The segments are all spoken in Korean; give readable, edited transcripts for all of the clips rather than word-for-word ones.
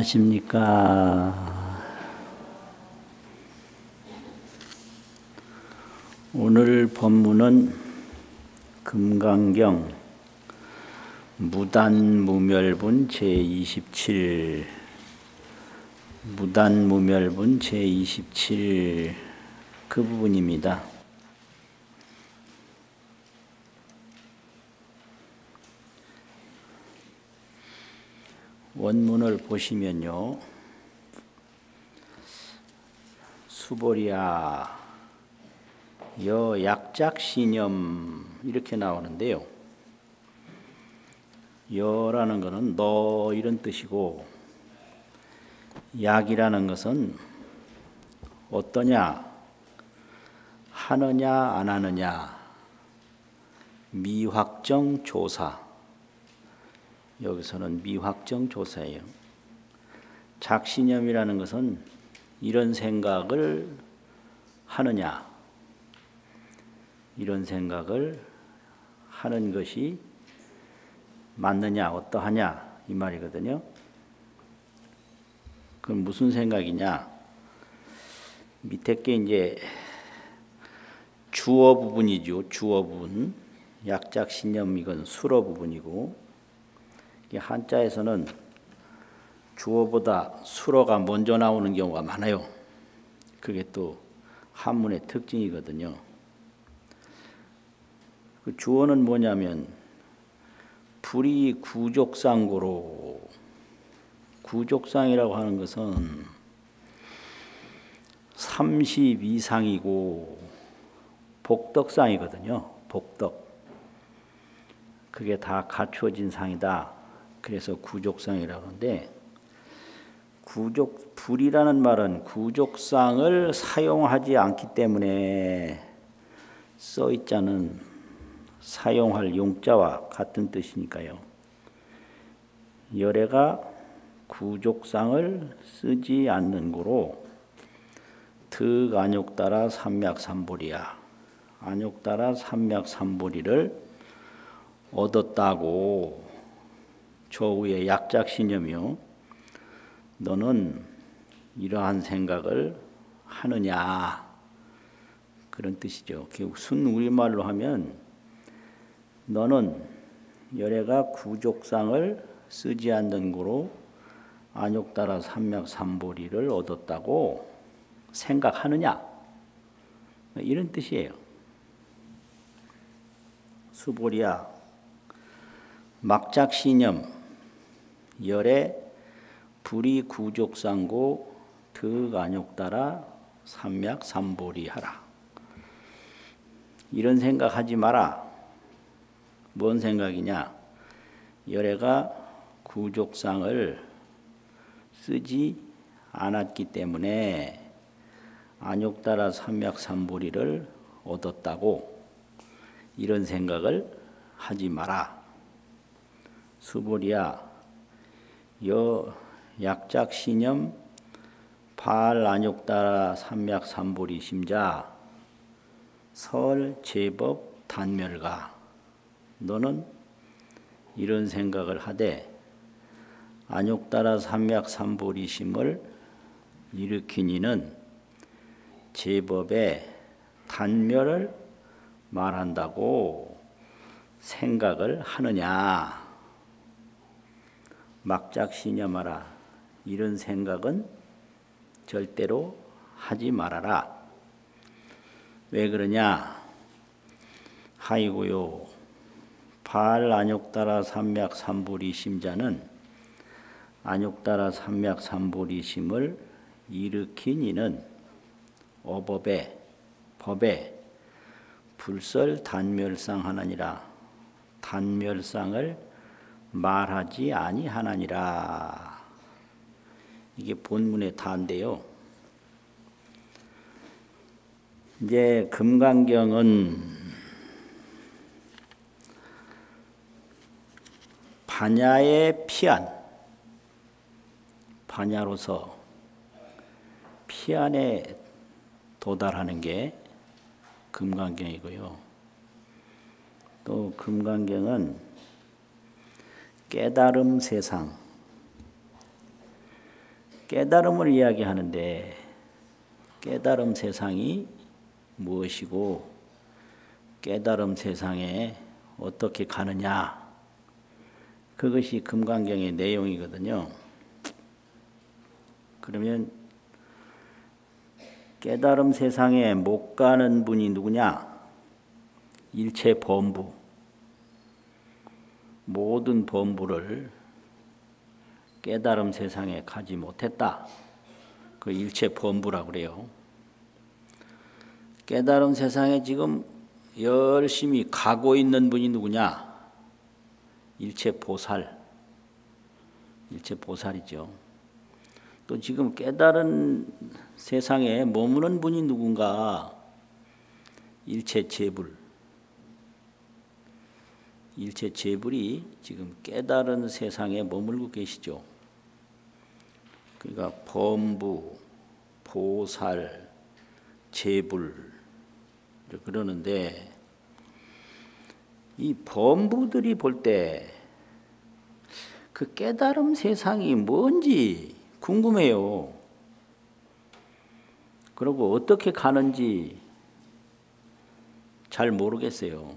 안녕하십니까. 오늘 법문은 금강경 무단무멸분 제27 무단무멸분 제27 그 부분입니다. 원문을 보시면요, 수보리야 여 약작신념 이렇게 나오는데요, 여라는 것은 너 이런 뜻이고, 약이라는 것은 어떠냐, 하느냐 안 하느냐, 미확정 조사. 여기서는 미확정 조사예요. 작신념이라는 것은 이런 생각을 하느냐, 이런 생각을 하는 것이 맞느냐, 어떠하냐 이 말이거든요. 그럼 무슨 생각이냐? 밑에 게 이제 주어 부분이죠. 주어 부분. 약작신념 이건 수어 부분이고, 한자에서는 주어보다 수어가 먼저 나오는 경우가 많아요. 그게 또 한문의 특징이거든요. 그 주어는 뭐냐면 불이 구족상고로, 구족상이라고 하는 것은 30 이상이고 복덕상이거든요. 복덕. 그게 다 갖추어진 상이다. 그래서 구족상이라고 하는데, 불이라는 말은 구족상을 사용하지 않기 때문에 써있자는 사용할 용자와 같은 뜻이니까요. 열애가 구족상을 쓰지 않는 고로 득안욕따라 삼맥삼보리야, 안욕따라 삼맥삼보리를 얻었다고. 저 위에 약작신념이요, 너는 이러한 생각을 하느냐, 그런 뜻이죠. 순 우리말로 하면 너는 열애가 구족상을 쓰지 않는 고로 안욕따라 삼맥삼보리를 얻었다고 생각하느냐, 이런 뜻이에요. 수보리야 막작신념 열애 불이 구족상고 득안욕따라 삼맥삼보리하라. 이런 생각하지 마라. 뭔 생각이냐? 열애가 구족상을 쓰지 않았기 때문에 안욕따라 삼맥삼보리를 얻었다고, 이런 생각을 하지 마라. 수보리야 여 약작신념 발안욕따라 삼맥삼보리 심자 설 제법 단멸가. 너는 이런 생각을 하되 안욕따라 삼맥삼보리 심을 일으킨 이는 제법의 단멸을 말한다고 생각을 하느냐. 막작신념하라. 이런 생각은 절대로 하지 말아라. 왜 그러냐? 하이고요, 발안욕따라 삼맥삼보리 심자는 안욕따라 삼맥삼보리 심을 일으킨 이는 어법에, 법에 불설 단멸상 하나니라. 단멸상을 말하지 아니하나니라. 이게 본문의 다인데요. 이제 금강경은 반야의 피안, 반야로서 피안에 도달하는 게 금강경이고요. 또 금강경은 깨달음 세상, 깨달음을 이야기하는데 깨달음 세상이 무엇이고 깨달음 세상에 어떻게 가느냐, 그것이 금강경의 내용이거든요. 그러면 깨달음 세상에 못 가는 분이 누구냐? 일체 범부, 모든 범부를 깨달음 세상에 가지 못했다. 그 일체 범부라고 그래요. 깨달음 세상에 지금 열심히 가고 있는 분이 누구냐? 일체 보살, 일체 보살이죠. 또 지금 깨달은 세상에 머무는 분이 누군가? 일체 재불, 일체 재불이 지금 깨달은 세상에 머물고 계시죠. 그러니까 범부, 보살, 재불 그러는데 이 범부들이 볼 때 그 깨달음 세상이 뭔지 궁금해요. 그리고 어떻게 가는지 잘 모르겠어요.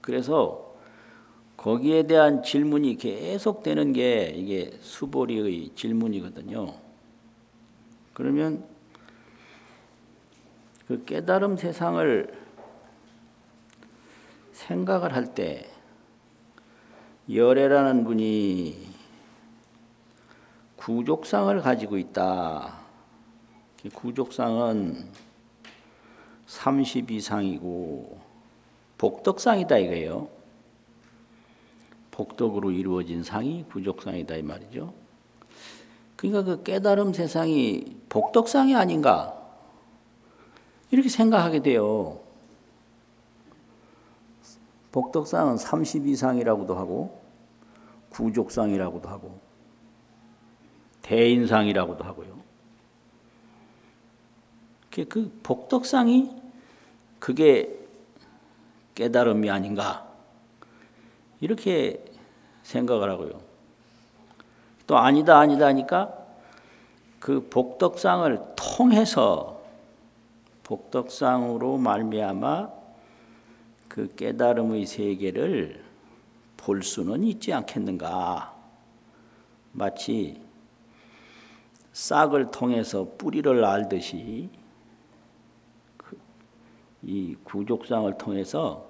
그래서 거기에 대한 질문이 계속되는 게 이게 수보리의 질문이거든요. 그러면 그 깨달음 세상을 생각을 할 때 열애라는 분이 구족상을 가지고 있다. 구족상은 32상이고 복덕상이다 이거예요. 복덕으로 이루어진 상이 구족상이다 이 말이죠. 그러니까 그 깨달음 세상이 복덕상이 아닌가 이렇게 생각하게 돼요. 복덕상은 32상이라고도 하고 구족상이라고도 하고 대인상이라고도 하고요. 그 복덕상이 그게 깨달음이 아닌가 이렇게 생각을 하고요. 또 아니다 하니까 그 복덕상을 통해서 복덕상으로 말미암아 그 깨달음의 세계를 볼 수는 있지 않겠는가. 마치 싹을 통해서 뿌리를 알듯이 이 구족상을 통해서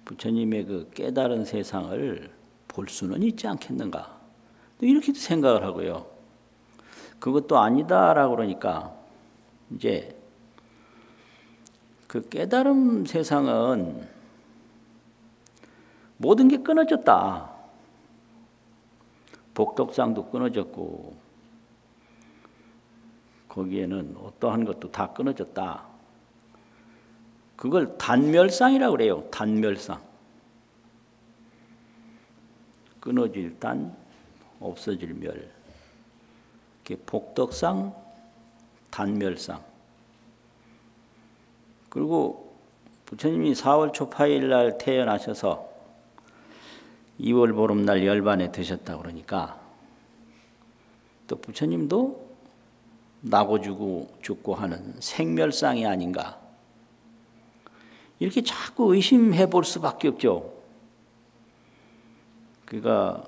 부처님의 그 깨달은 세상을 볼 수는 있지 않겠는가. 이렇게도 생각을 하고요. 그것도 아니다라고 그러니까 이제 그 깨달음 세상은 모든 게 끊어졌다. 복덕상도 끊어졌고 거기에는 어떠한 것도 다 끊어졌다. 그걸 단멸상이라고 그래요. 단멸상. 끊어질 단, 없어질 멸. 복덕상, 단멸상. 그리고 부처님이 4월 초파일 날 태어나셔서 2월 보름날 열반에 드셨다고 그러니까 또 부처님도 나고 죽고 하는 생멸상이 아닌가 이렇게 자꾸 의심해 볼 수밖에 없죠. 그러니까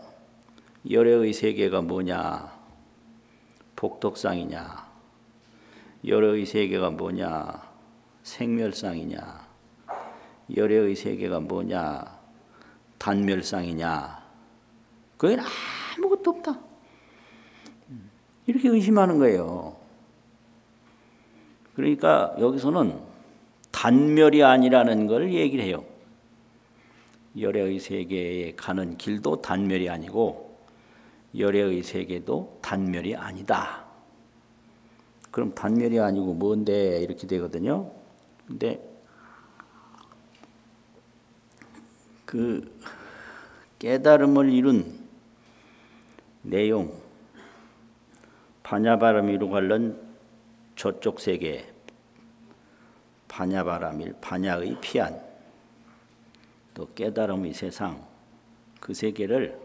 열애의 세계가 뭐냐, 복덕상이냐, 열애의 세계가 뭐냐, 생멸상이냐, 열애의 세계가 뭐냐, 단멸상이냐, 그건 아무것도 없다. 이렇게 의심하는 거예요. 그러니까 여기서는 단멸이 아니라는 걸 얘기를 해요. 열애의 세계에 가는 길도 단멸이 아니고 열애의 세계도 단멸이 아니다. 그럼 단멸이 아니고 뭔데 이렇게 되거든요. 근데 그 깨달음을 이룬 내용, 반야바람이로 관련 저쪽 세계, 반야바람일, 반야의 피안, 또 깨달음의 세상, 그 세계를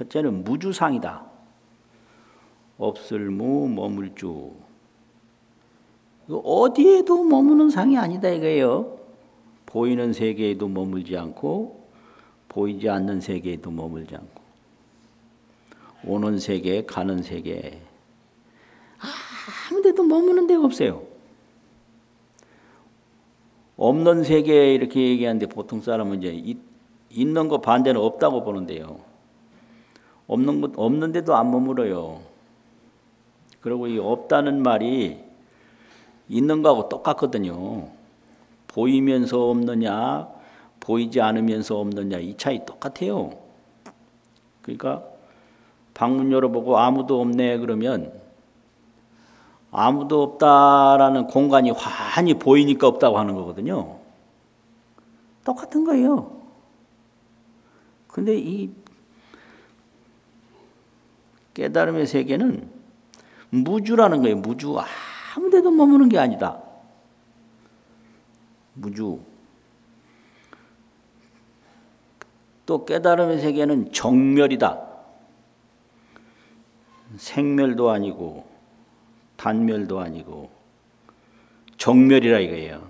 첫째는 무주상이다. 없을무 머물주. 이거 어디에도 머무는 상이 아니다 이거예요. 보이는 세계에도 머물지 않고 보이지 않는 세계에도 머물지 않고 오는 세계, 가는 세계 아무 데도 머무는 데가 없어요. 없는 세계 이렇게 얘기하는데 보통 사람은 이제 있는 거 반대는 없다고 보는데요. 없는 데도 안 머물어요. 그리고 이 없다는 말이 있는 거하고 똑같거든요. 보이면서 없느냐, 보이지 않으면서 없느냐 이 차이 똑같아요. 그러니까 방문 열어보고 아무도 없네 그러면 아무도 없다라는 공간이 환히 보이니까 없다고 하는 거거든요. 똑같은 거예요. 근데 이 깨달음의 세계는 무주라는 거예요. 무주. 아무 데도 머무는 게 아니다. 무주. 또 깨달음의 세계는 정멸이다. 생멸도 아니고 단멸도 아니고 정멸이라 이거예요.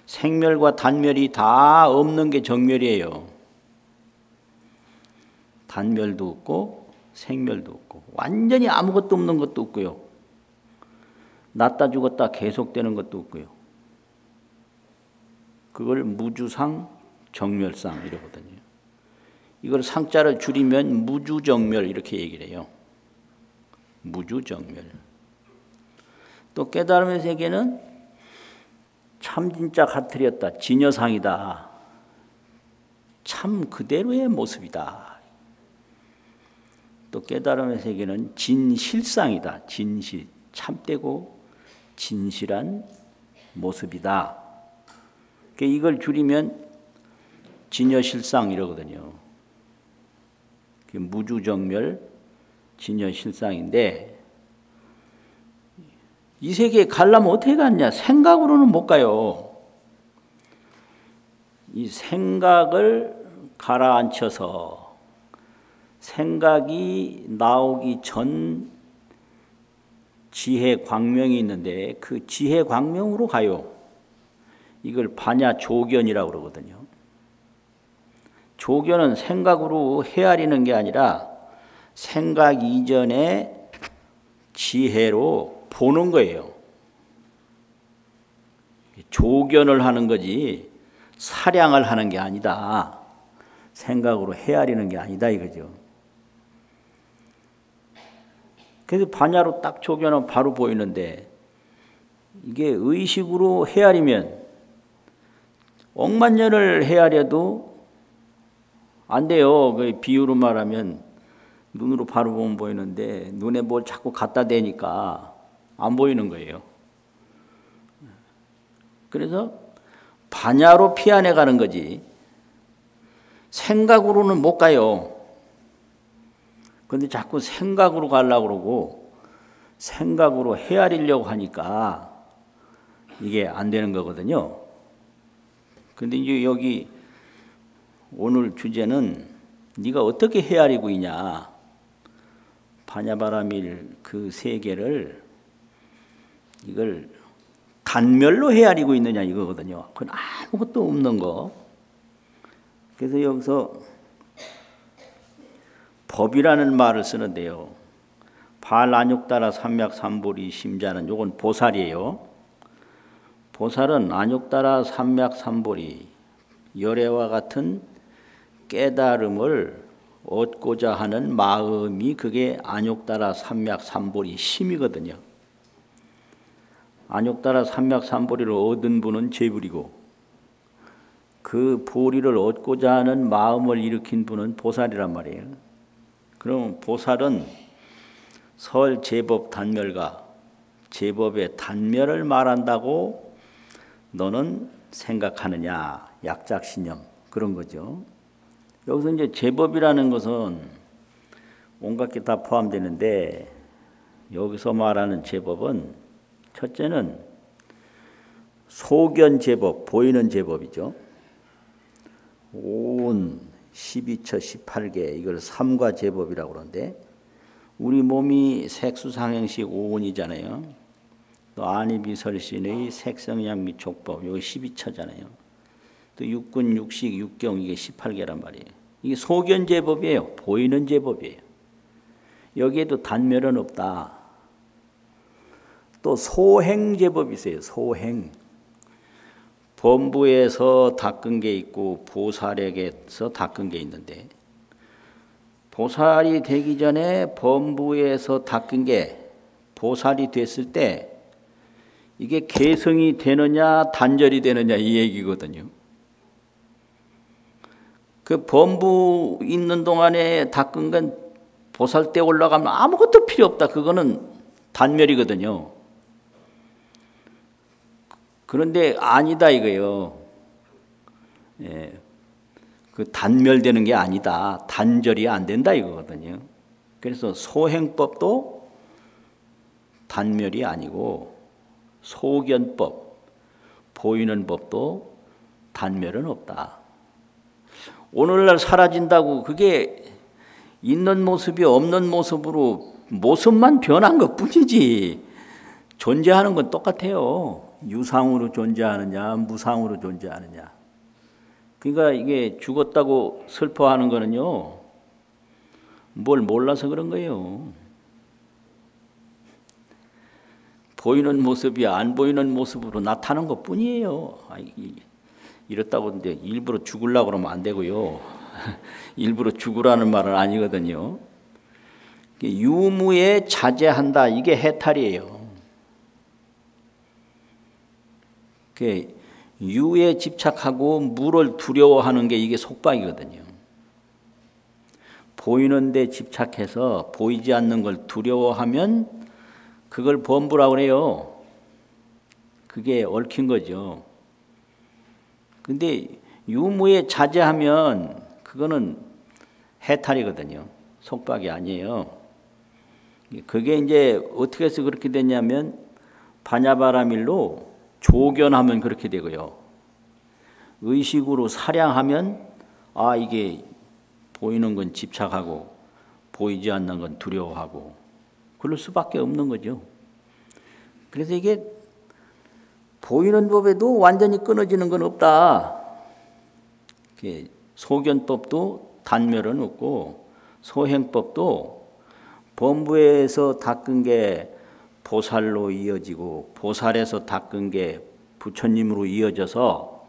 생멸과 단멸이 다 없는 게 정멸이에요. 단멸도 없고 생멸도 없고 완전히 아무것도 없는 것도 없고요. 났다 죽었다 계속되는 것도 없고요. 그걸 무주상 정멸상 이러거든요. 이걸 상자를 줄이면 무주정멸 이렇게 얘기를 해요. 무주정멸. 또 깨달음의 세계는 참 진짜 가틀이었다. 진여상이다. 참 그대로의 모습이다. 또 깨달음의 세계는 진실상이다. 진실. 참되고 진실한 모습이다. 이걸 줄이면 진여실상 이러거든요. 무주정멸, 진여실상인데 이 세계에 가려면 어떻게 갔냐? 생각으로는 못 가요. 이 생각을 가라앉혀서 생각이 나오기 전 지혜 광명이 있는데 그 지혜 광명으로 가요. 이걸 반야 조견이라고 그러거든요. 조견은 생각으로 헤아리는 게 아니라 생각 이전에 지혜로 보는 거예요. 조견을 하는 거지 사량을 하는 게 아니다. 생각으로 헤아리는 게 아니다 이거죠. 그래서 반야로 딱 조견은 바로 보이는데 이게 의식으로 헤아리면 억만 년을 헤아려도 안 돼요. 그 비유로 말하면 눈으로 바로 보면 보이는데 눈에 뭘 자꾸 갖다 대니까 안 보이는 거예요. 그래서 반야로 피안해 가는 거지 생각으로는 못 가요. 그런데 자꾸 생각으로 가려고 그러고 생각으로 헤아리려고 하니까 이게 안 되는 거거든요. 근데 이제 여기 오늘 주제는 네가 어떻게 헤아리고 있냐. 반야바라밀 그 세계를 이걸 단멸로 헤아리고 있느냐 이거거든요. 그건 아무것도 없는 거. 그래서 여기서 법이라는 말을 쓰는데요. 발안욕따라 삼맥삼보리 심자는 요건 보살이에요. 보살은 안욕따라 삼맥삼보리 열애와 같은 깨달음을 얻고자 하는 마음이 그게 안욕따라 삼맥삼보리 심이거든요. 안욕따라 삼맥삼보리를 얻은 분은 제불이고 그 보리를 얻고자 하는 마음을 일으킨 분은 보살이란 말이에요. 그럼 보살은 설 제법 단멸가 제법의 단멸을 말한다고 너는 생각하느냐. 약작신념 그런 거죠. 여기서 이제 제법이라는 것은 온갖 게 다 포함되는데 여기서 말하는 제법은 첫째는 소견 제법, 보이는 제법이죠. 온 12처 18개 이걸 삼과제법이라고 그러는데 우리 몸이 색수상행식 5원이잖아요. 또 안이비설신의 색성양 및 족법 이거 12처잖아요. 또 육군, 육식, 육경 이게 18개란 말이에요. 이게 소견제법이에요. 보이는 제법이에요. 여기에도 단멸은 없다. 또 소행제법이 있어요. 소행. 범부에서 닦은 게 있고 보살에게서 닦은 게 있는데 보살이 되기 전에 범부에서 닦은 게 보살이 됐을 때 이게 개성이 되느냐 단절이 되느냐 이 얘기거든요. 그 범부 있는 동안에 닦은 건 보살 때 올라가면 아무것도 필요 없다. 그거는 단멸이거든요. 그런데 아니다 이거예요. 예, 그 단멸되는 게 아니다. 단절이 안 된다 이거거든요. 그래서 소행법도 단멸이 아니고 소견법, 보이는 법도 단멸은 없다. 오늘날 사라진다고 그게 있는 모습이 없는 모습으로 모습만 변한 것뿐이지 존재하는 건 똑같아요. 유상으로 존재하느냐 무상으로 존재하느냐. 그러니까 이게 죽었다고 슬퍼하는 거는요. 뭘 몰라서 그런 거예요. 보이는 모습이 안 보이는 모습으로 나타나는 것뿐이에요. 이렇다고 이제 일부러 죽으려고 그러면 안 되고요. 일부러 죽으라는 말은 아니거든요. 유무에 자제한다. 이게 해탈이에요. 유에 집착하고 무를 두려워하는 게 이게 속박이거든요. 보이는 데 집착해서 보이지 않는 걸 두려워하면 그걸 범부라고 그래요. 그게 얽힌 거죠. 근데 유무에 자제하면 그거는 해탈이거든요. 속박이 아니에요. 그게 이제 어떻게 해서 그렇게 됐냐면 반야바라밀로 조견하면 그렇게 되고요. 의식으로 사량하면 이게 보이는 건 집착하고 보이지 않는 건 두려워하고 그럴 수밖에 없는 거죠. 그래서 이게 보이는 법에도 완전히 끊어지는 건 없다. 소견법도 단멸은 없고 소행법도 범부에서 닦은 게 보살로 이어지고 보살에서 닦은 게 부처님으로 이어져서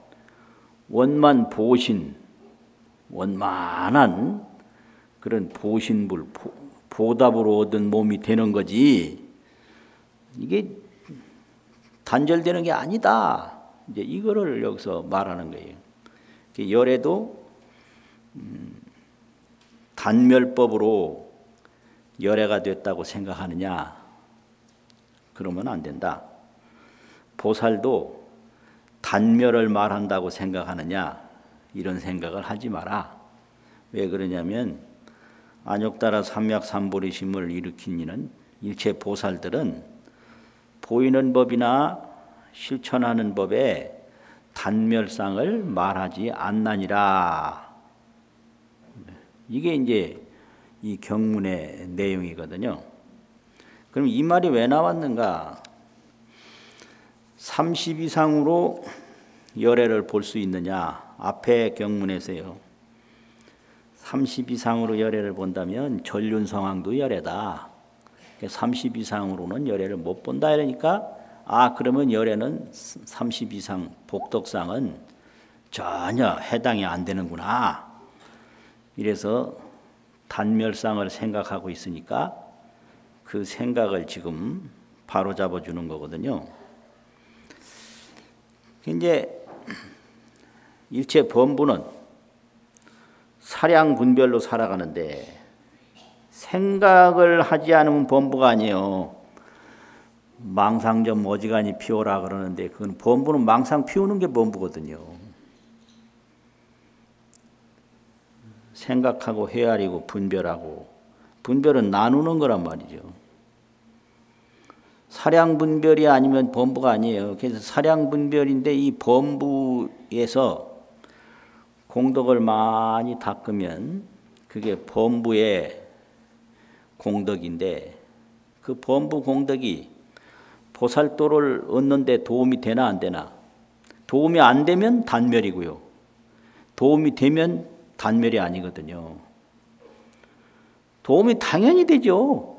원만 보신, 원만한 그런 보신불, 보답으로 얻은 몸이 되는 거지 이게 단절되는 게 아니다. 이제 이거를 여기서 말하는 거예요. 열애도 단멸법으로 열애가 됐다고 생각하느냐? 그러면 안 된다. 보살도 단멸을 말한다고 생각하느냐? 이런 생각을 하지 마라. 왜 그러냐면 안욕따라 삼약삼보리심을 일으킨 이는 일체 보살들은 보이는 법이나 실천하는 법에 단멸상을 말하지 않나니라. 이게 이제 이 경문의 내용이거든요. 그럼 이 말이 왜 나왔는가? 30 이상으로 열애를 볼 수 있느냐? 앞에 경문에서요. 30 이상으로 열애를 본다면 전륜성황도 열애다. 30 이상으로는 열애를 못 본다 이러니까 그러면 열애는 30 이상 복덕상은 전혀 해당이 안 되는구나. 이래서 단멸상을 생각하고 있으니까 그 생각을 지금 바로잡아 주는 거거든요. 이제 일체 범부는 사량분별로 살아가는데 생각을 하지 않으면 범부가 아니에요. 망상 좀 어지간히 피워라 그러는데 그건 범부는 망상 피우는 게 범부거든요. 생각하고 헤아리고 분별하고 분별은 나누는 거란 말이죠. 사량분별이 아니면 범부가 아니에요. 그래서 사량분별인데 이 범부에서 공덕을 많이 닦으면 그게 범부의 공덕인데 그 범부 공덕이 보살도를 얻는 데 도움이 되나 안 되나? 도움이 안 되면 단멸이고요. 도움이 되면 단멸이 아니거든요. 도움이 당연히 되죠.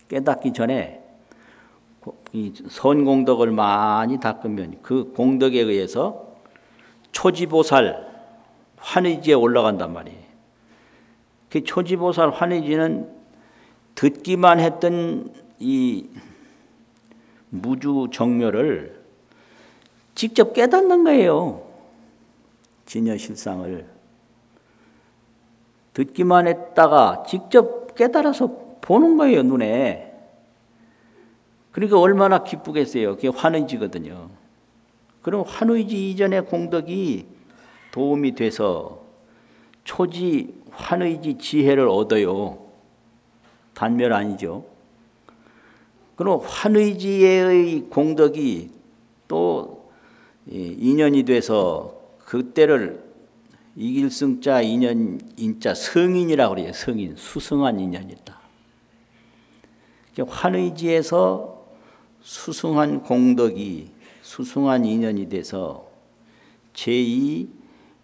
깨닫기 전에 이 선공덕을 많이 닦으면 그 공덕에 의해서 초지보살 환의지에 올라간단 말이에요. 그 초지보살 환의지는 듣기만 했던 이 무주 정묘를 직접 깨닫는 거예요. 진여실상을. 듣기만 했다가 직접 깨달아서 보는 거예요, 눈에. 그러니까 얼마나 기쁘겠어요. 그게 환의지거든요. 그럼 환의지 이전의 공덕이 도움이 돼서 초지 환의지 지혜를 얻어요. 단멸 아니죠. 그럼 환의지의 공덕이 또 인연이 돼서 그때를 이길승자 인연인자 성인이라고 그래요. 성인, 수승한 인연이다. 환의지에서 수승한 공덕이 수승한 인연이 돼서 제2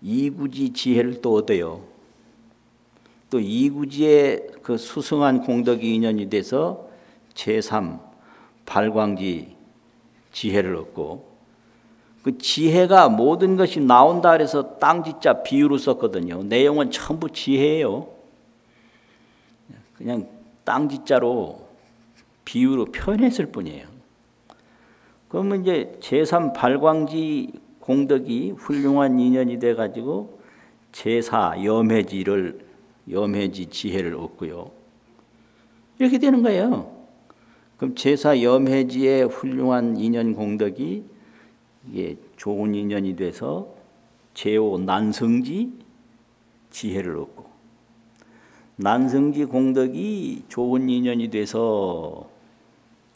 이구지 지혜를 또 얻어요. 또 이구지의 그 수승한 공덕이 인연이 돼서 제3 발광지 지혜를 얻고 그 지혜가 모든 것이 나온다 그래서 땅지자 비유로 썼거든요. 내용은 전부 지혜예요. 그냥 땅지자로 비유로 표현했을 뿐이에요. 그러면 이제 제3 발광지 공덕이 훌륭한 인연이 돼가지고 제4 염해지 지혜를 얻고요. 이렇게 되는 거예요. 그럼 제4 염해지의 훌륭한 인연 공덕이 이게 좋은 인연이 돼서 제5 난성지 지혜를 얻고 난성지 공덕이 좋은 인연이 돼서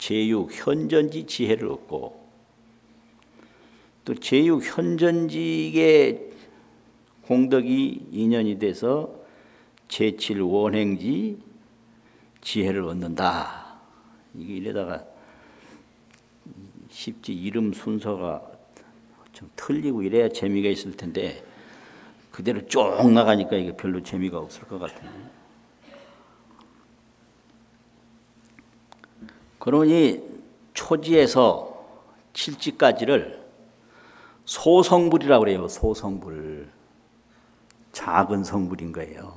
제6 현전지 지혜를 얻고 또 제6 현전지의 공덕이 인연이 돼서 제7 원행지 지혜를 얻는다. 이게 이래다가 쉽지 이름 순서가 좀 틀리고 이래야 재미가 있을 텐데 그대로 쭉 나가니까 이게 별로 재미가 없을 것 같아요. 그러니 초지에서 칠지까지를 소성불이라고 그래요. 소성불. 작은 성불인 거예요.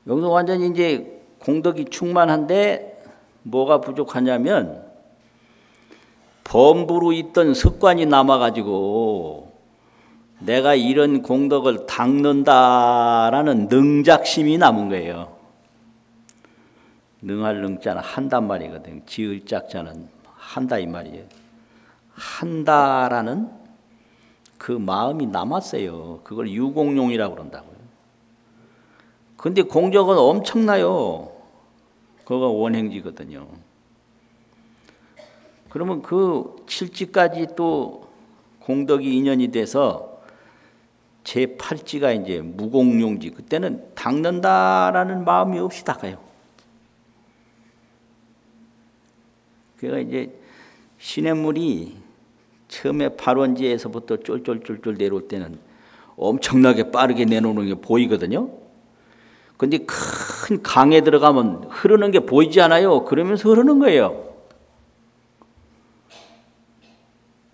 여기서 완전히 이제 공덕이 충만한데 뭐가 부족하냐면 범부로 있던 습관이 남아가지고 내가 이런 공덕을 닦는다라는 능작심이 남은 거예요. 능할 능자는 한단 말이거든. 지을 짝자는 한다 이 말이에요. 한다라는 그 마음이 남았어요. 그걸 유공용이라고 그런다고요. 근데 공적은 엄청나요. 그거가 원행지거든요. 그러면 그 칠지까지 또 공덕이 인연이 돼서 제8지가 이제 무공용지. 그때는 닦는다라는 마음이 없이 닦아요. 그러니까 이제 시냇물이 처음에 발원지에서부터 쫄쫄쫄쫄 내려올 때는 엄청나게 빠르게 내놓는 게 보이거든요. 근데 큰 강에 들어가면 흐르는 게 보이지 않아요. 그러면서 흐르는 거예요.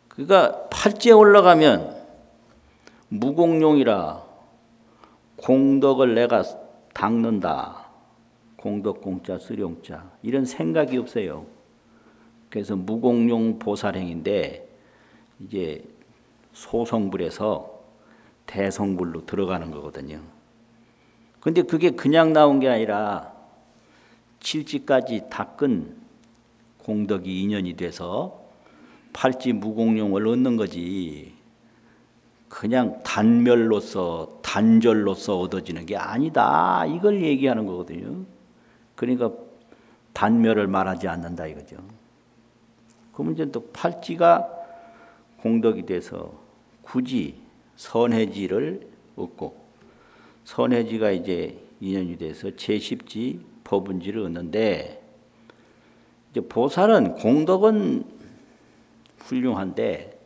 그러니까 팔지에 올라가면 무공용이라 공덕을 내가 닦는다. 공덕 공자 쓰룡자 이런 생각이 없어요. 그래서 무공용 보살행인데 이제 소성불에서 대성불로 들어가는 거거든요. 근데 그게 그냥 나온 게 아니라 칠지까지 닦은 공덕이 인연이 돼서 팔지 무공용을 얻는 거지 그냥 단멸로서 단절로서 얻어지는 게 아니다. 이걸 얘기하는 거거든요. 그러니까 단멸을 말하지 않는다 이거죠. 그러면 이제 또 팔지가 공덕이 돼서 굳이 선해지를 얻고, 선해지가 이제 인연이 돼서 제10지 법운지를 얻는데, 이제 보살은 공덕은 훌륭한데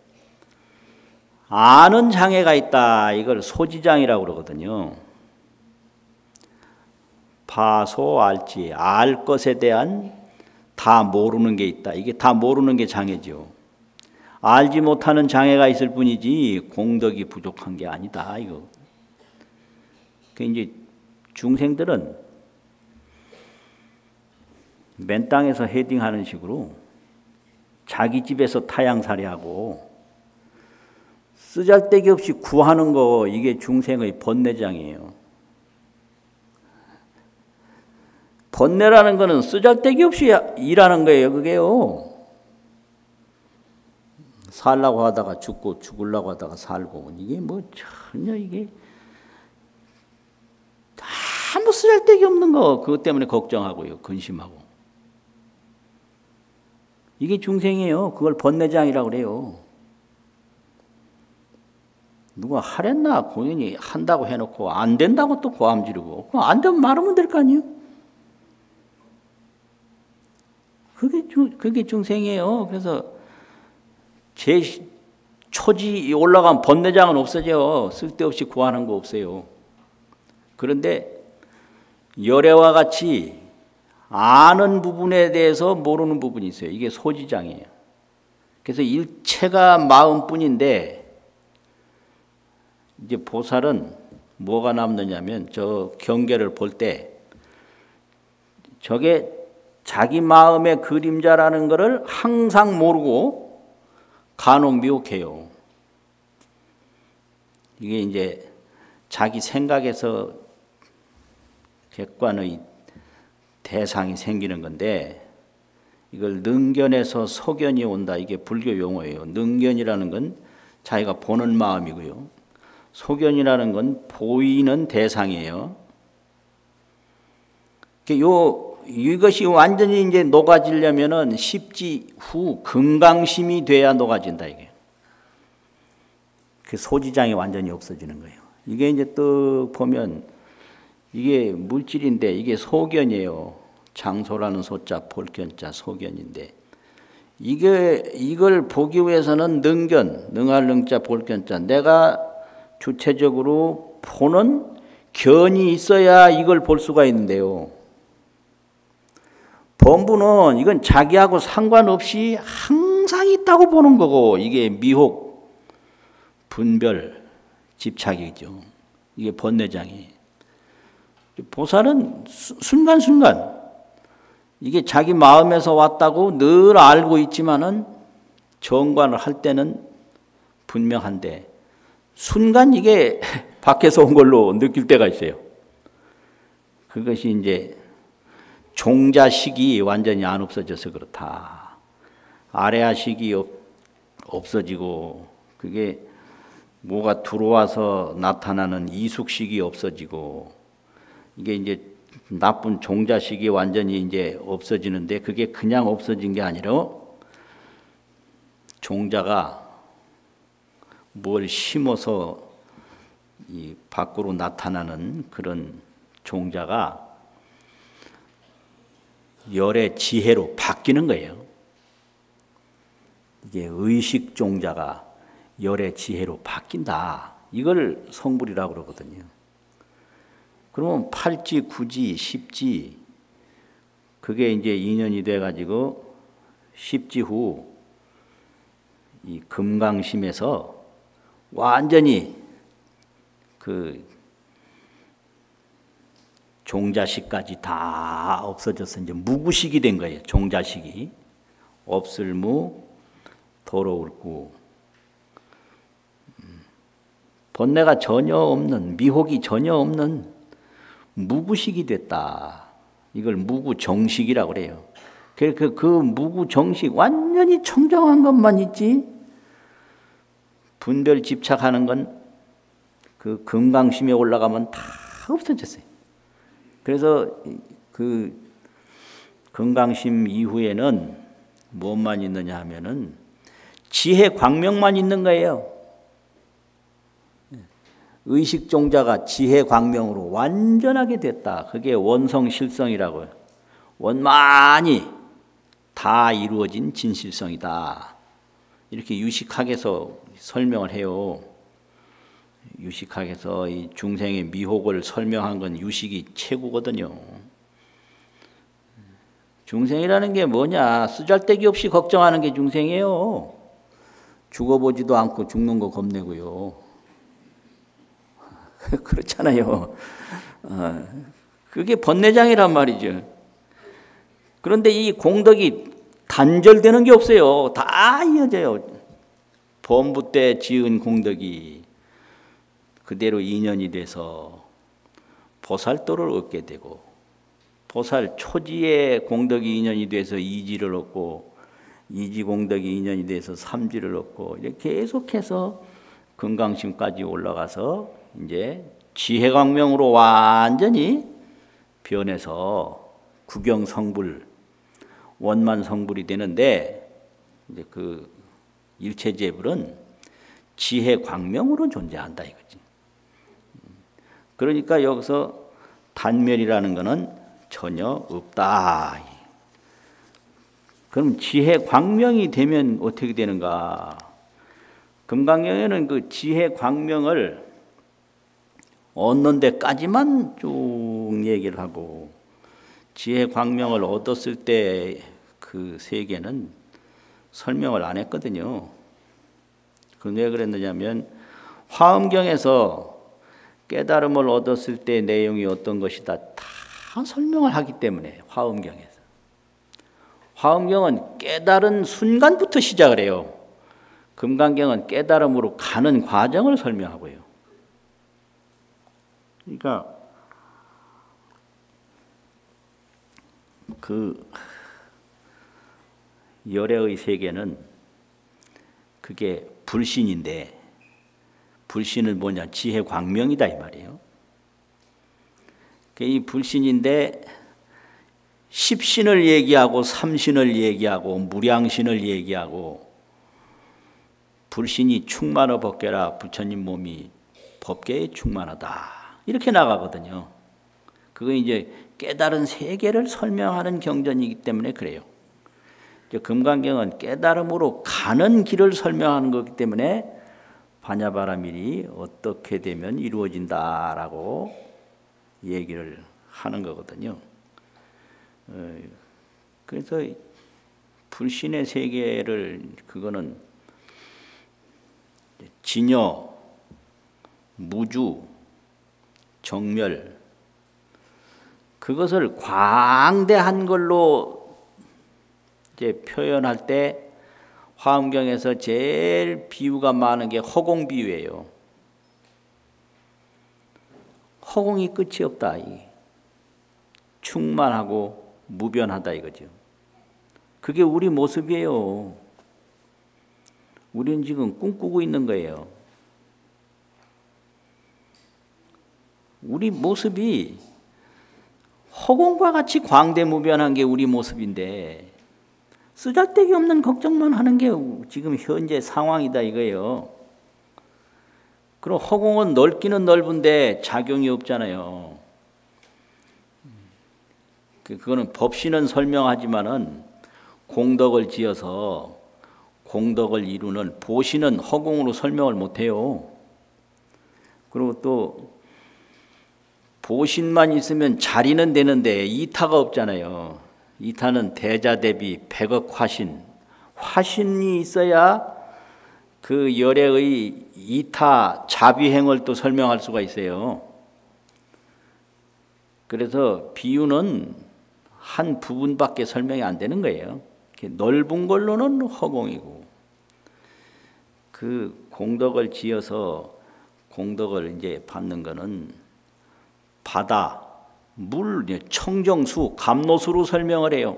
아는 장애가 있다. 이걸 소지장이라고 그러거든요. 파소알지, 알 것에 대한 다 모르는 게 있다. 이게 다 모르는 게 장애죠. 알지 못하는 장애가 있을 뿐이지 공덕이 부족한 게 아니다. 이거. 그 이제 중생들은 맨 땅에서 헤딩하는 식으로 자기 집에서 타양살이하고 쓰잘데기 없이 구하는 거, 이게 중생의 번뇌장이에요. 번뇌라는 거는 쓰잘데기 없이 일하는 거예요. 그게요. 살라고 하다가 죽고 죽으려고 하다가 살고, 이게 뭐 전혀 이게 아무 쓰잘데기 없는 거, 그것 때문에 걱정하고요. 근심하고. 이게 중생이에요. 그걸 번뇌장이라고 그래요. 누가 하랬나 공연히 한다고 해놓고 안 된다고 또 고함 지르고, 안 되면 말하면 될 거 아니에요. 그게 중생이에요. 그래서 제 초지 올라가면 번뇌장은 없어져. 쓸데없이 구하는 거 없어요. 그런데 열애와 같이 아는 부분에 대해서 모르는 부분이 있어요. 이게 소지장이에요. 그래서 일체가 마음뿐인데, 이제 보살은 뭐가 남느냐면 저 경계를 볼 때 저게 자기 마음의 그림자라는 것을 항상 모르고 간혹 미혹해요. 이게 이제 자기 생각에서 객관의 대상이 생기는 건데, 이걸 능견에서 소견이 온다. 이게 불교 용어예요. 능견이라는 건 자기가 보는 마음이고요. 소견이라는 건 보이는 대상이에요. 이것이 완전히 이제 녹아지려면은 십지 후 금강심이 돼야 녹아진다. 이게. 그 소지장이 완전히 없어지는 거예요. 이게 이제 또 보면 이게 물질인데 이게 소견이에요. 장소라는 소자, 볼견자, 소견인데, 이걸 보기 위해서는 능견, 능할 능자, 볼견자, 내가 주체적으로 보는 견이 있어야 이걸 볼 수가 있는데요. 범부는 이건 자기하고 상관없이 항상 있다고 보는 거고, 이게 미혹, 분별, 집착이죠. 이게 번뇌장이에요. 보살은 순간순간 이게 자기 마음에서 왔다고 늘 알고 있지만은 정관을 할 때는 분명한데 순간 이게 밖에서 온 걸로 느낄 때가 있어요. 그것이 이제 종자식이 완전히 안 없어져서 그렇다. 아래아식이 없어지고, 그게 뭐가 들어와서 나타나는 이숙식이 없어지고, 이게 이제 나쁜 종자식이 완전히 이제 없어지는데, 그게 그냥 없어진 게 아니라 종자가 뭘 심어서 이 밖으로 나타나는 그런 종자가 열의 지혜로 바뀌는 거예요. 이게 의식 종자가 열의 지혜로 바뀐다. 이걸 성불이라고 그러거든요. 그러면 8지, 9지, 10지, 그게 이제 인연이 돼가지고 10지 후 이 금강심에서 완전히 그 종자식까지 다 없어져서 이제 무구식이 된 거예요. 종자식이. 없을무, 더러울구. 번뇌가 전혀 없는, 미혹이 전혀 없는 무구식이 됐다. 이걸 무구정식이라고 그래요. 그 무구정식, 완전히 청정한 것만 있지, 분별 집착하는 건 그 금강심에 올라가면 다 없어졌어요. 그래서 그 금강심 이후에는 무엇만 있느냐 하면은 지혜 광명만 있는 거예요. 의식종자가 지혜광명으로 완전하게 됐다. 그게 원성실성이라고요. 원만히 다 이루어진 진실성이다. 이렇게 유식학에서 설명을 해요. 유식학에서 이 중생의 미혹을 설명한 건 유식이 최고거든요. 중생이라는 게 뭐냐? 쓰잘데기 없이 걱정하는 게 중생이에요. 죽어보지도 않고 죽는 거 겁내고요. 그렇잖아요. 그게 번뇌장이란 말이죠. 그런데 이 공덕이 단절되는 게 없어요. 다 이어져요. 범부 때 지은 공덕이 그대로 인연이 돼서 보살도를 얻게 되고, 보살 초지의 공덕이 인연이 돼서 이지를 얻고, 이지 공덕이 인연이 돼서 삼지를 얻고, 이렇게 계속해서 금강심까지 올라가서 이제 지혜광명으로 완전히 변해서 구경성불, 원만성불이 되는데, 이제 그 일체재불은 지혜광명으로 존재한다 이거지. 그러니까 여기서 단멸이라는 것은 전혀 없다. 그럼 지혜광명이 되면 어떻게 되는가? 금강경에는 그 지혜광명을 얻는 데까지만 쭉 얘기를 하고, 지혜광명을 얻었을 때 그 세계는 설명을 안 했거든요. 그건 왜 그랬느냐면 화엄경에서 깨달음을 얻었을 때 내용이 어떤 것이다 다 설명을 하기 때문에. 화엄경에서 화엄경은 깨달은 순간부터 시작을 해요. 금강경은 깨달음으로 가는 과정을 설명하고요. 그러니까 그 열애의 세계는 그게 불신인데, 불신은 뭐냐? 지혜 광명이다 이 말이에요. 이 불신인데 십신을 얘기하고 삼신을 얘기하고 무량신을 얘기하고, 불신이 충만어 법계라 부처님 몸이 법계에 충만하다 이렇게 나가거든요. 그거 이제 깨달은 세계를 설명하는 경전이기 때문에 그래요. 금강경은 깨달음으로 가는 길을 설명하는 거기 때문에 반야바라밀이 어떻게 되면 이루어진다라고 얘기를 하는 거거든요. 그래서 불신의 세계를, 그거는 진여, 무주, 정멸, 그것을 광대한 걸로 이제 표현할 때 화엄경에서 제일 비유가 많은 게 허공 비유예요. 허공이 끝이 없다. 충만하고 무변하다 이거죠. 그게 우리 모습이에요. 우리는 지금 꿈꾸고 있는 거예요. 우리 모습이 허공과 같이 광대무변한 게 우리 모습인데, 쓰잘데기 없는 걱정만 하는 게 지금 현재 상황이다 이거예요. 그럼 허공은 넓기는 넓은데 작용이 없잖아요. 그거는 법신은 설명하지만은 공덕을 지어서 공덕을 이루는 보신은 허공으로 설명을 못해요. 그리고 또 보신만 있으면 자리는 되는데 이타가 없잖아요. 이타는 대자대비 백억 화신, 화신이 있어야 그 열애의 이타 자비행을 또 설명할 수가 있어요. 그래서 비유는 한 부분밖에 설명이 안 되는 거예요. 넓은 걸로는 허공이고, 그 공덕을 지어서 공덕을 이제 받는 거는 바다, 물, 청정수, 감로수로 설명을 해요.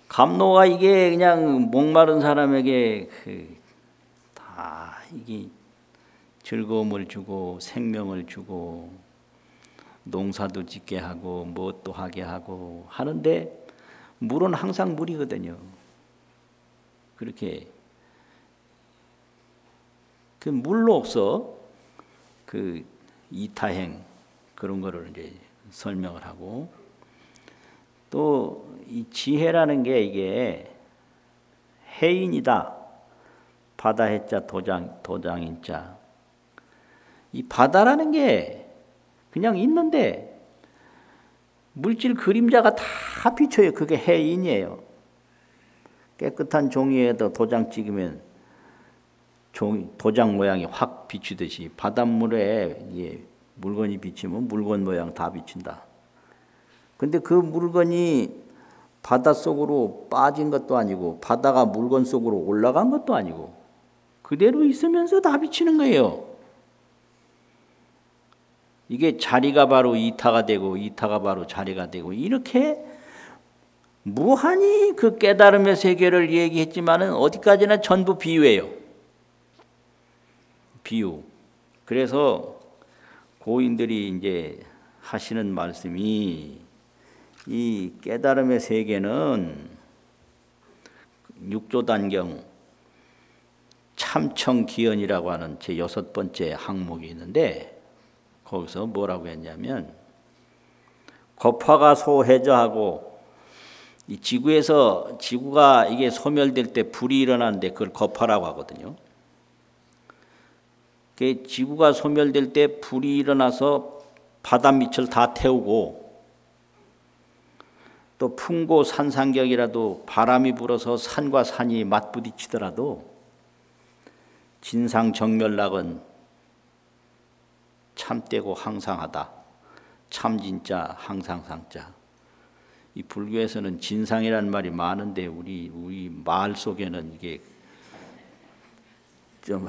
감로가 이게 그냥 목마른 사람에게 다 이게 즐거움을 주고 생명을 주고 농사도 짓게 하고 무엇도 하게 하고 하는데, 물은 항상 물이거든요. 그렇게 그 물로 없어. 그 이타행 그런 거를 이제 설명을 하고, 또 이 지혜라는 게 이게 해인이다. 바다 해자 도장인자. 이 바다라는 게 그냥 있는데 물질 그림자가 다 비쳐요. 그게 해인이에요. 깨끗한 종이에다 도장 찍으면 도장 모양이 확 비치듯이 바닷물에 물건이 비치면 물건 모양 다 비친다. 근데 그 물건이 바닷속으로 빠진 것도 아니고 바다가 물건 속으로 올라간 것도 아니고 그대로 있으면서 다 비치는 거예요. 이게 자리가 바로 이타가 되고 이타가 바로 자리가 되고, 이렇게 무한히 그 깨달음의 세계를 얘기했지만은 어디까지나 전부 비유예요. 비유. 그래서 고인들이 이제 하시는 말씀이, 이 깨달음의 세계는 육조단경 참청기연이라고 하는 제 6번째 항목이 있는데, 거기서 뭐라고 했냐면, 겁화가 소해저하고, 이 지구가 이게 소멸될 때 불이 일어나는데 그걸 겁화라고 하거든요. 지구가 소멸될 때 불이 일어나서 바닷빛을 다 태우고, 또 풍고 산상격이라도 바람이 불어서 산과 산이 맞부딪히더라도 진상정멸락은 참되고 항상하다. 참진자 항상상자. 이 불교에서는 진상이라는 말이 많은데 우리 말 속에는 이게 좀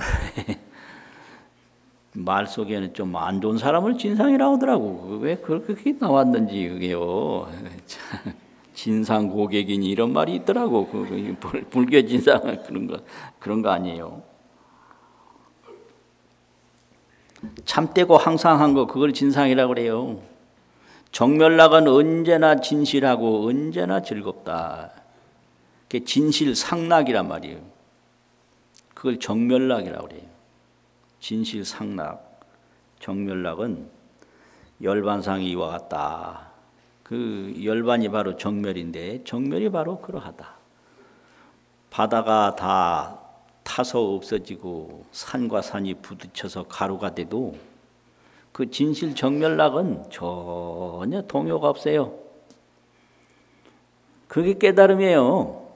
말 속에는 좀 안 좋은 사람을 진상이라고 하더라고. 왜 그렇게 나왔는지 그게요. 진상 고객이니 이런 말이 있더라고. 불교 진상 그런 거 아니에요. 참되고 항상한 거, 그걸 진상이라고 그래요. 정멸락은 언제나 진실하고 언제나 즐겁다. 그게 진실상락이란 말이에요. 그걸 정멸락이라고 그래요. 진실상락, 정멸락은 열반상이 이와 같다. 그 열반이 바로 정멸인데 정멸이 바로 그러하다. 바다가 다 타서 없어지고 산과 산이 부딪혀서 가루가 돼도 그 진실 정멸락은 전혀 동요가 없어요. 그게 깨달음이에요.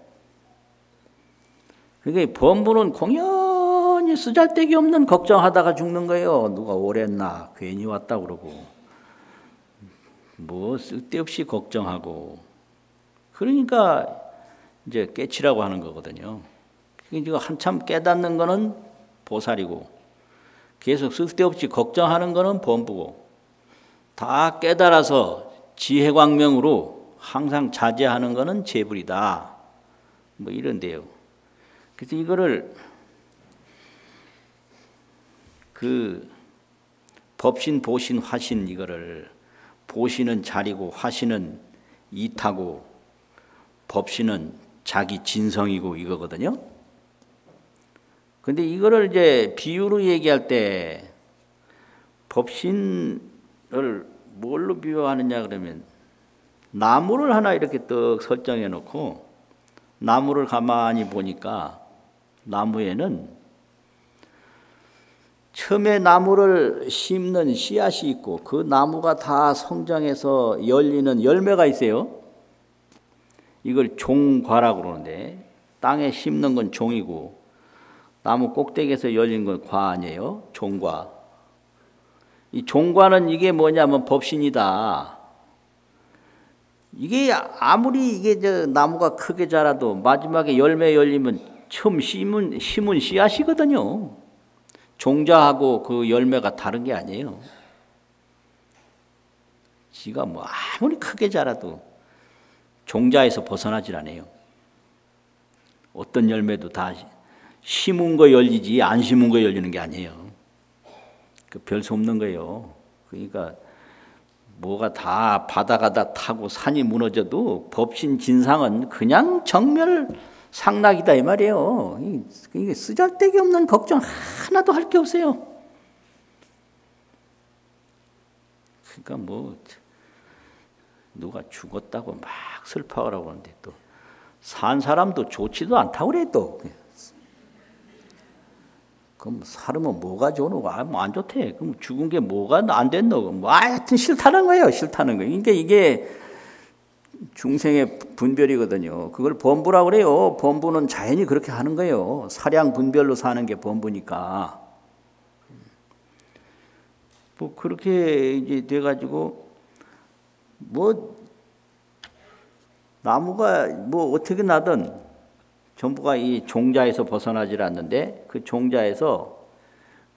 그게 범부는 공연히 쓰잘데기 없는 걱정하다가 죽는 거예요. 누가 오랬나 괜히 왔다 그러고 뭐 쓸데없이 걱정하고, 그러니까 이제 깨치라고 하는 거거든요. 그러니까 한참 깨닫는 거는 보살이고 계속 쓸데없이 걱정하는 거는 범부고, 다 깨달아서 지혜광명으로 항상 자제하는 거는 재불이다. 뭐 이런데요. 그래서 이거를 그 법신, 보신, 화신, 이거를 보신은 자리고 화신은 이타고 법신은 자기 진성이고 이거거든요. 근데 이거를 이제 비유로 얘기할 때 법신을 뭘로 비유하느냐 그러면, 나무를 하나 이렇게 떡 설정해 놓고 나무를 가만히 보니까 나무에는 처음에 나무를 심는 씨앗이 있고 그 나무가 다 성장해서 열리는 열매가 있어요. 이걸 종과라고 그러는데, 땅에 심는 건 종이고 나무 꼭대기에서 열린 건 과 아니에요. 종과. 이 종과는 이게 뭐냐면 법신이다. 이게 아무리 이게 나무가 크게 자라도 마지막에 열매 열리면 처음 심은 씨앗이거든요. 종자하고 그 열매가 다른 게 아니에요. 지가 뭐 아무리 크게 자라도 종자에서 벗어나질 않아요. 어떤 열매도 다 심은 거 열리지 안 심은 거 열리는 게 아니에요. 그 별 수 없는 거예요. 그러니까 뭐가 다 바다가 다 타고 산이 무너져도 법신 진상은 그냥 정멸 상락이다 이 말이에요. 이게 쓰잘데기 없는 걱정 하나도 할 게 없어요. 그러니까 뭐 누가 죽었다고 막 슬퍼하라고 하는데 또 산 사람도 좋지도 않다고 그래 또. 그럼 살으면 뭐가 좋노? 뭐 안 좋대. 그럼 죽은 게 뭐가 안 됐노? 뭐 하여튼 싫다는 거예요. 싫다는 거. 그러니까 이게 중생의 분별이거든요. 그걸 범부라고 그래요. 범부는 자연히 그렇게 하는 거예요. 사량 분별로 사는 게 범부니까. 뭐 그렇게 이제 돼가지고 뭐 나무가 뭐 어떻게 나든 전부가 이 종자에서 벗어나질 않는데 그 종자에서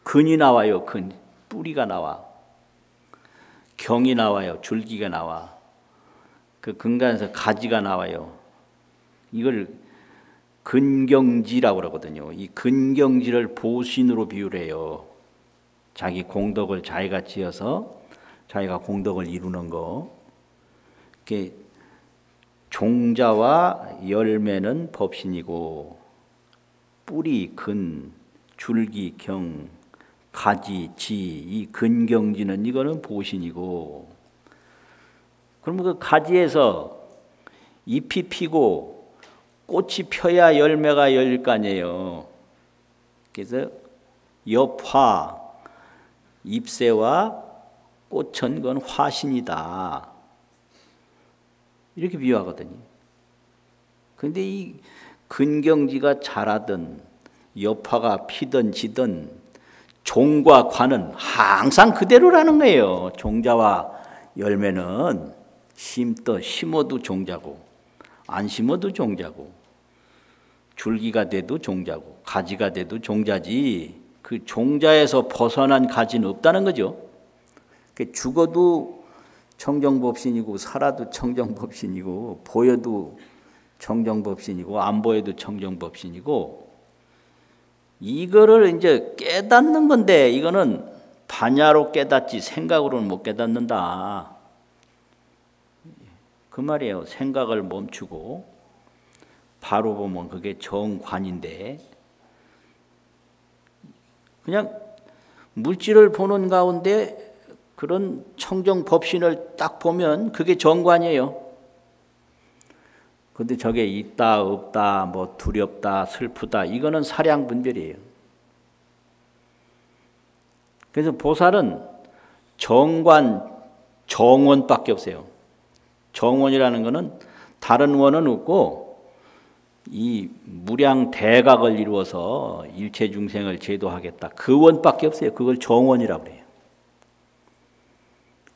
근이 나와요. 근, 뿌리가 나와. 경이 나와요. 줄기가 나와. 그 근간에서 가지가 나와요. 이걸 근경지라고 그러거든요. 이 근경지를 보신으로 비유해요. 자기 공덕을 자기가 지어서 자기가 공덕을 이루는 거. 이게 종자와 열매는 법신이고 뿌리, 근, 줄기, 경, 가지, 지, 이 근경지는 이거는 보신이고 그러면 그 가지에서 잎이 피고 꽃이 펴야 열매가 열릴 거 아니에요. 그래서 엽화, 잎새와 꽃은 건 화신이다. 이렇게 비유하거든요. 그런데 이 근경지가 자라든 여파가 피든 지든 종과 관은 항상 그대로라는 거예요. 종자와 열매는 심어도 종자고 안 심어도 종자고 줄기가 돼도 종자고 가지가 돼도 종자지 그 종자에서 벗어난 가지는 없다는 거죠. 죽어도 청정법신이고 살아도 청정법신이고 보여도 청정법신이고 안 보여도 청정법신이고 이거를 이제 깨닫는 건데 이거는 반야로 깨닫지 생각으로는 못 깨닫는다. 그 말이에요. 생각을 멈추고 바로 보면 그게 정관인데 그냥 물질을 보는 가운데 그런 청정법신을 딱 보면 그게 정관이에요. 근데 저게 있다 없다 뭐 두렵다 슬프다 이거는 사량분별이에요. 그래서 보살은 정관 정원밖에 없어요. 정원이라는 거는 다른 원은 없고 이 무량 대각을 이루어서 일체 중생을 제도하겠다 그 원밖에 없어요. 그걸 정원이라고 그래요.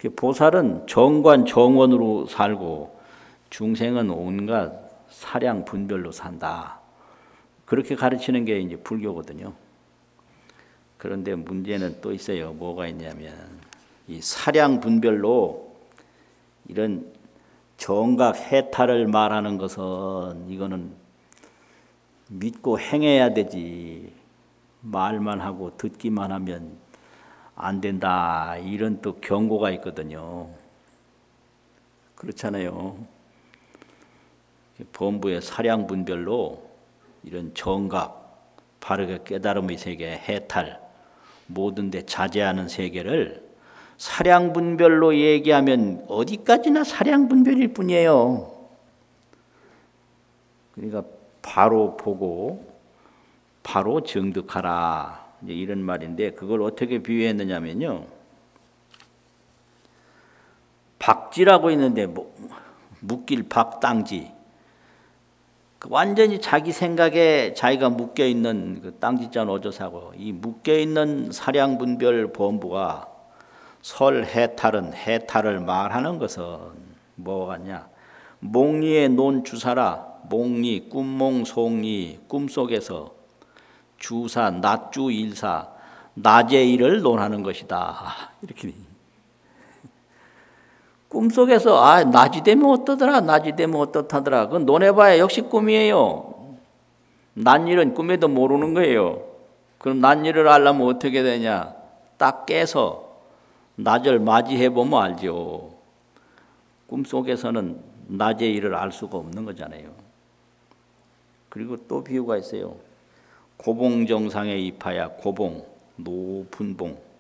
보살은 정관 정원으로 살고 중생은 온갖 사량 분별로 산다. 그렇게 가르치는 게 이제 불교거든요. 그런데 문제는 또 있어요. 뭐가 있냐면 이 사량 분별로 이런 정각 해탈을 말하는 것은 이거는 믿고 행해야 되지. 말만 하고 듣기만 하면 안 된다. 이런 또 경고가 있거든요. 그렇잖아요. 범부의 사량 분별로 이런 정각, 바르게 깨달음의 세계, 해탈, 모든 데 자제하는 세계를 사량 분별로 얘기하면 어디까지나 사량 분별일 뿐이에요. 그러니까 바로 보고 바로 정득하라. 이제 이런 말인데 그걸 어떻게 비유했느냐면요. 박지라고 있는데 묶일 박땅지. 완전히 자기 생각에 자기가 묶여 있는 그 땅지자 노조사고 이 묶여 있는 사량분별 범부가 설 해탈은 해탈을 말하는 것은 뭐가 같냐? 몽리에 논 주사라. 몽리 꿈몽 송리 꿈속에서 주사 낮주 일사 낮의 일을 논하는 것이다. 이렇게 꿈속에서 낮이 되면 어떠더라 낮이 되면 어떻다더라 그건 논해봐야 역시 꿈이에요. 낮 일은 꿈에도 모르는 거예요. 그럼 낮 일을 알려면 어떻게 되냐? 딱 깨서 낮을 맞이해보면 알죠. 꿈속에서는 낮의 일을 알 수가 없는 거잖아요. 그리고 또 비유가 있어요. 고봉정상에 입하야 고봉 높은 봉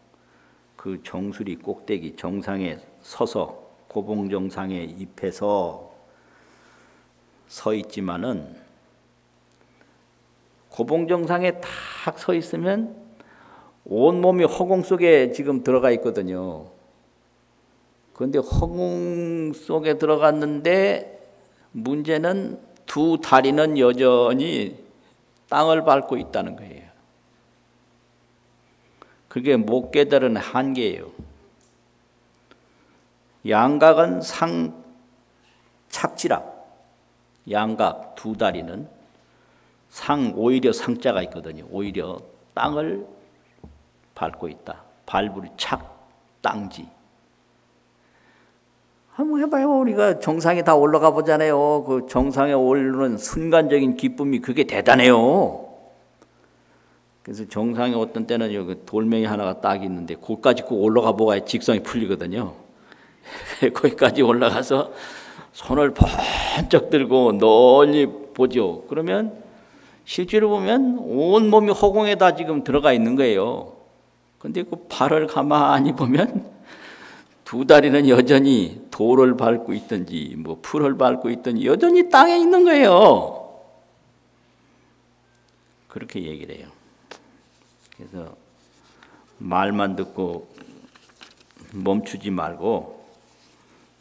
그 정수리 꼭대기 정상에 서서 고봉정상에 입해서 서 있지만은 고봉정상에 탁 서 있으면 온몸이 허공 속에 지금 들어가 있거든요. 그런데 허공 속에 들어갔는데 문제는 두 다리는 여전히 땅을 밟고 있다는 거예요. 그게 못 깨달은 한계예요. 양각은 상착지라. 양각 두 다리는 오히려 상자가 있거든요. 오히려 땅을 밟고 있다. 발부리 착 땅지. 한번 해봐요. 우리가 정상에 다 올라가 보잖아요. 그 정상에 오르는 순간적인 기쁨이 그게 대단해요. 그래서 정상에 어떤 때는 여기 돌멩이 하나가 딱 있는데 거기까지 꼭 올라가 보아야 직성이 풀리거든요. 거기까지 올라가서 손을 번쩍 들고 널리 보죠. 그러면 실제로 보면 온몸이 허공에다 지금 들어가 있는 거예요. 근데 그 발을 가만히 보면 두 다리는 여전히 돌을 밟고 있든지 뭐 풀을 밟고 있든지 여전히 땅에 있는 거예요. 그렇게 얘기를 해요. 그래서 말만 듣고 멈추지 말고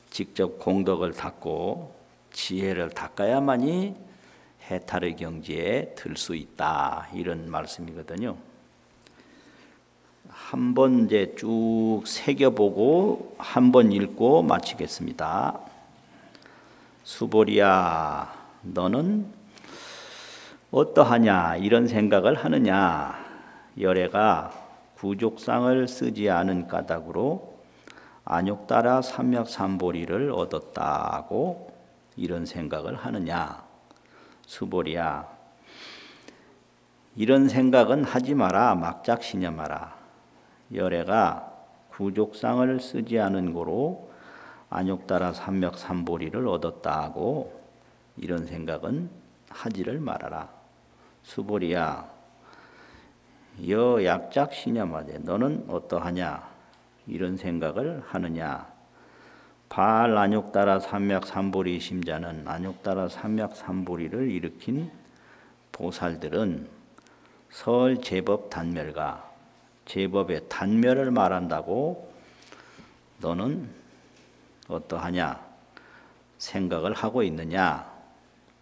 직접 공덕을 닦고 지혜를 닦아야만이 해탈의 경지에 들 수 있다. 이런 말씀이거든요. 한번 이제 쭉 새겨보고 한번 읽고 마치겠습니다. 수보리야, 너는 어떠하냐 이런 생각을 하느냐. 열애가 구족상을 쓰지 않은 까닭으로 안욕따라 삼맥삼보리를 얻었다고 이런 생각을 하느냐. 수보리야, 이런 생각은 하지 마라. 막작시냐 마라. 열애가 구족상을 쓰지 않은 고로 안욕따라 삼맥삼보리를 얻었다고 이런 생각은 하지를 말아라. 수보리야, 여 약작시냐 마되 너는 어떠하냐 이런 생각을 하느냐. 발 안욕따라 삼맥삼보리 심자는 안욕따라 삼맥삼보리를 일으킨 보살들은 설 제법 단멸가 제법의 단멸을 말한다고 너는 어떠하냐 생각을 하고 있느냐.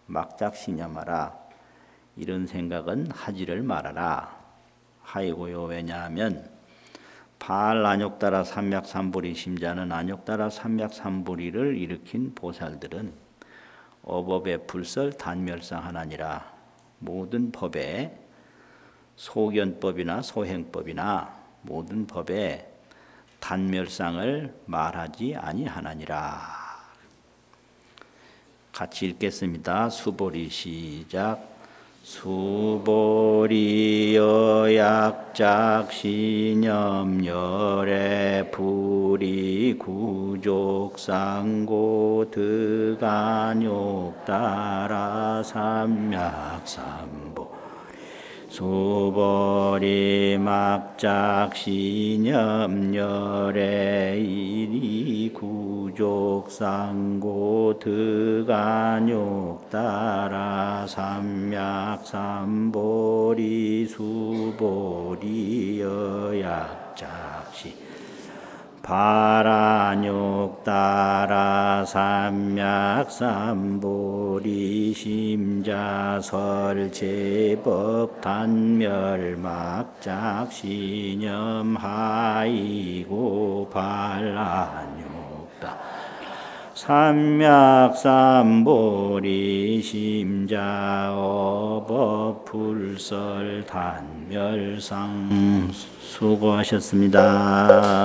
막작시냐 마라. 이런 생각은 하지를 말아라. 하이고요. 왜냐하면 발 안욕따라 삼맥삼보리 심자는 안욕따라 삼맥삼보리를 일으킨 보살들은 어법의 불설 단멸상 하나니라. 모든 법에 소견법이나 소행법이나 모든 법에 단멸상을 말하지 아니하나니라. 같이 읽겠습니다. 수보리 시작. 수보리여 약작신염 열애 불이 구족상고 득안욕 따라 삼맥삼보 수보리 막작신염 열애 일이 구족상고 득안욕 따라 삼맥삼보리 수보리여 약작시 발안욕 따라 삼맥삼보리 심자설 제법 단멸 막작신염 하이고 발안욕 따라 삼맥삼보리 심자 어법 불설 단멸상. 수고하셨습니다.